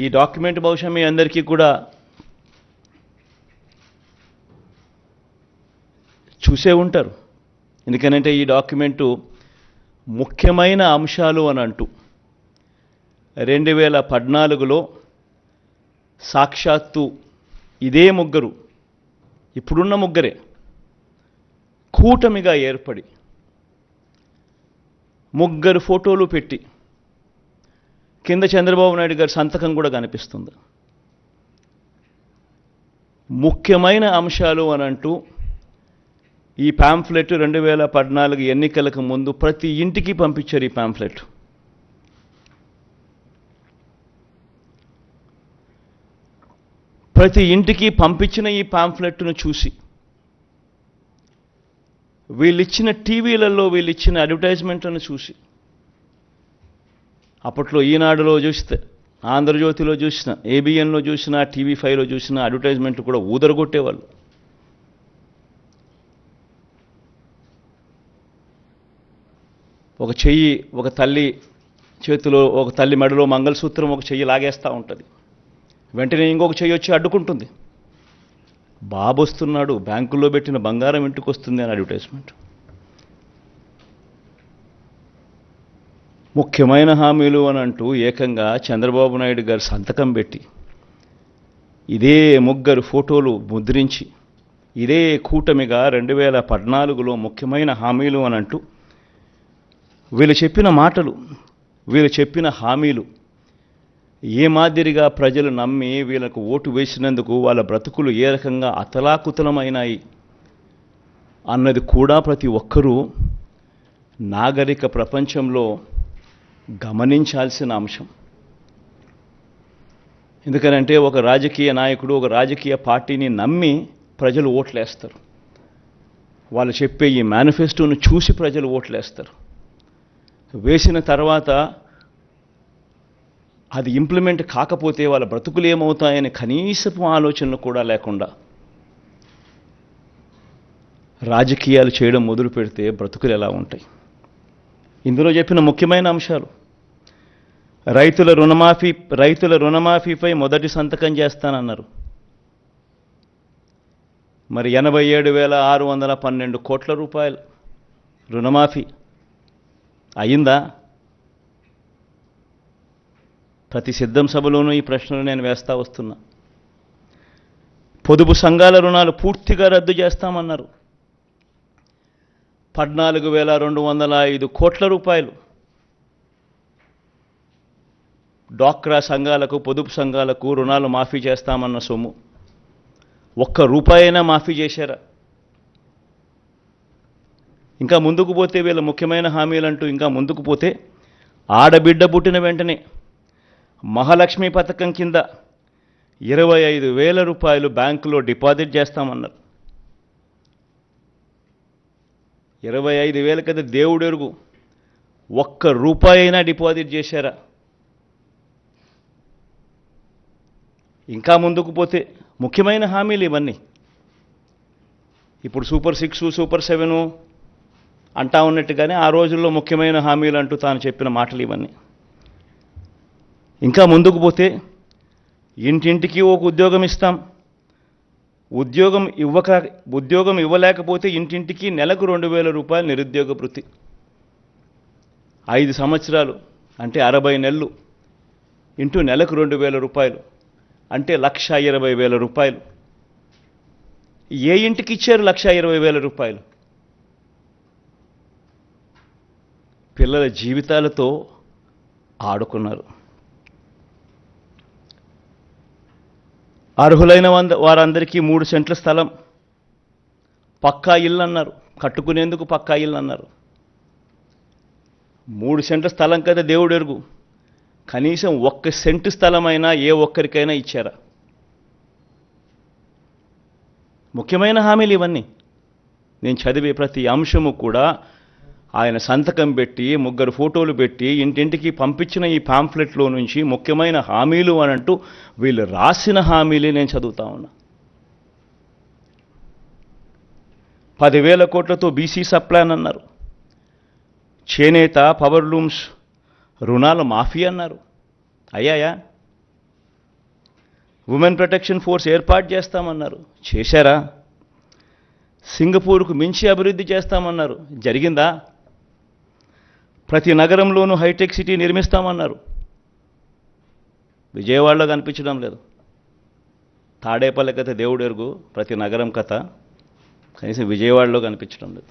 ఈ డాక్యుమెంట్ బహుశా మీ అందరికీ కూడా చూసే ఉంటారు. ఎందుకనంటే ఈ డాక్యుమెంటు ముఖ్యమైన అంశాలు అని అంటూ 2014లో సాక్షాత్తు ఇదే ముగ్గురు, ఇప్పుడున్న ముగ్గురే కూటమిగా ఏర్పడి ముగ్గురు ఫోటోలు పెట్టి కింద చంద్రబాబు నాయుడు గారి సంతకం కూడా కనిపిస్తుంది. ముఖ్యమైన అంశాలు అని అంటూ ఈ పాంఫ్లెట్ 2014 ఎన్నికలకు ముందు ప్రతి ఇంటికి పంపించారు. ఈ పాంఫ్లెట్ ప్రతి ఇంటికి పంపించిన ఈ పాంఫ్లెట్ను చూసి వీళ్ళిచ్చిన టీవీలలో వీళ్ళిచ్చిన అడ్వర్టైజ్మెంట్లను చూసి, అప్పట్లో ఈనాడులో చూస్తే, ఆంధ్రజ్యోతిలో చూసిన, ఏబిఎన్లో చూసిన, TV5లో చూసిన అడ్వర్టైజ్మెంట్ కూడా ఊదరగొట్టేవాళ్ళు. ఒక చెయ్యి ఒక తల్లి చేతిలో, ఒక తల్లి మెడలో మంగళసూత్రం ఒక చెయ్యి లాగేస్తూ ఉంటుంది, వెంటనే ఇంకొక చెయ్యి వచ్చి అడ్డుకుంటుంది. బాబు వస్తున్నాడు, బ్యాంకుల్లో పెట్టిన బంగారం ఇంటికి వస్తుంది అని అడ్వర్టైజ్మెంట్. ముఖ్యమైన హామీలు అని అంటూ ఏకంగా చంద్రబాబు నాయుడు గారు సంతకం పెట్టి ఇదే ముగ్గురు ఫోటోలు ముద్రించి ఇదే కూటమిగా 2014లో ముఖ్యమైన హామీలు అని అంటూ వీళ్ళు చెప్పిన మాటలు, వీళ్ళు చెప్పిన హామీలు ఏ మాదిరిగా ప్రజలు నమ్మి వీళ్ళకు ఓటు వేసినందుకు వాళ్ళ బ్రతుకులు ఏ రకంగా అతలాకుతలమైనాయి అన్నది కూడా ప్రతి ఒక్కరూ నాగరిక ప్రపంచంలో గమనించాల్సిన అంశం. ఎందుకనంటే ఒక రాజకీయ నాయకుడు ఒక రాజకీయ పార్టీని నమ్మి ప్రజలు ఓట్లేస్తారు. వాళ్ళు చెప్పే ఈ మేనిఫెస్టోను చూసి ప్రజలు ఓట్లేస్తారు. వేసిన తర్వాత అది ఇంప్లిమెంట్ కాకపోతే వాళ్ళ బ్రతుకులు ఏమవుతాయని కనీసపు ఆలోచనలు కూడా లేకుండా రాజకీయాలు చేయడం మొదలు పెడితే బ్రతుకులు ఎలా ఉంటాయి? ఇందులో చెప్పిన ముఖ్యమైన అంశాలు: రైతుల రుణమాఫీపై మొదటి సంతకం చేస్తానన్నారు. మరి 87,612 కోట్ల రూపాయలు రుణమాఫీ అయిందా? ప్రతి సిద్ధం సభలోనూ ఈ ప్రశ్నలు నేను వేస్తా వస్తున్నా. పొదుపు సంఘాల రుణాలు పూర్తిగా రద్దు చేస్తామన్నారు. 14,205 కోట్ల రూపాయలు డ్వాక్రా సంఘాలకు, పొదుపు సంఘాలకు రుణాలు మాఫీ చేస్తామన్న సొమ్ము ఒక్క రూపాయైనా మాఫీ చేశారా? ఇంకా ముందుకు పోతే వీళ్ళ ముఖ్యమైన హామీలంటూ ఇంకా ముందుకు పోతే ఆడబిడ్డ పుట్టిన వెంటనే మహాలక్ష్మి పథకం కింద 25,000 రూపాయలు బ్యాంకులో డిపాజిట్ చేస్తామన్నారు. 25,000 కదా దేవుడెరుగు, ఒక్క రూపాయి అయినా డిపాజిట్ చేశారా? ఇంకా ముందుకు పోతే ముఖ్యమైన హామీలు ఇవన్నీ. ఇప్పుడు సూపర్ 6, సూపర్ 7 అంటా ఉన్నట్టుగానే ఆ రోజుల్లో ముఖ్యమైన హామీలు అంటూ తాను చెప్పిన మాటలు ఇవన్నీ. ఇంకా ముందుకు పోతే ఇంటింటికి ఒక ఉద్యోగం ఇస్తాం, ఉద్యోగం ఇవ్వలేకపోతే ఇంటింటికి నెలకు 2,000 రూపాయలు నిరుద్యోగ భృతి. 5 సంవత్సరాలు అంటే 60 నెలలు ఇంటూ నెలకు 2,000 రూపాయలు అంటే 1,20,000 రూపాయలు. ఏ ఇంటికి ఇచ్చారు 1,20,000 రూపాయలు? పిల్లల జీవితాలతో ఆడుకున్నారు. అర్హులైన వారందరికీ 3 సెంట్ల స్థలం, పక్కా ఇల్లు అన్నారు, కట్టుకునేందుకు పక్కా ఇల్లు అన్నారు. 3 సెంట్ల స్థలం కదా దేవుడు ఎరుగు, కనీసం 1 సెంటు స్థలమైనా ఏ ఒక్కరికైనా ఇచ్చారా? ముఖ్యమైన హామీలు ఇవన్నీ. నేను చదివే ప్రతి అంశము కూడా ఆయన సంతకం పెట్టి 3 ఫోటోలు పెట్టి ఇంటింటికి పంపించిన ఈ పాంఫ్లెట్లో నుంచి ముఖ్యమైన హామీలు అని అంటూ వీళ్ళు రాసిన హామీలే నేను చదువుతా ఉన్నా. 10,000 కోట్లతో బీసీ సప్లాన్ అన్నారు. చేనేత, పవర్ లూమ్స్ రుణాలు మాఫీ అన్నారు. అయ్యాయా? ఉమెన్ ప్రొటెక్షన్ ఫోర్స్ ఏర్పాటు చేస్తామన్నారు, చేశారా? సింగపూర్కు మించి అభివృద్ధి చేస్తామన్నారు, జరిగిందా? ప్రతి నగరంలోనూ హైటెక్ సిటీ నిర్మిస్తామన్నారు, విజయవాడలో కనిపించడం లేదు. తాడేపల్లి కథ దేవుడెరుగు, ప్రతి నగరం కథ కనీసం విజయవాడలో కనిపించడం లేదు.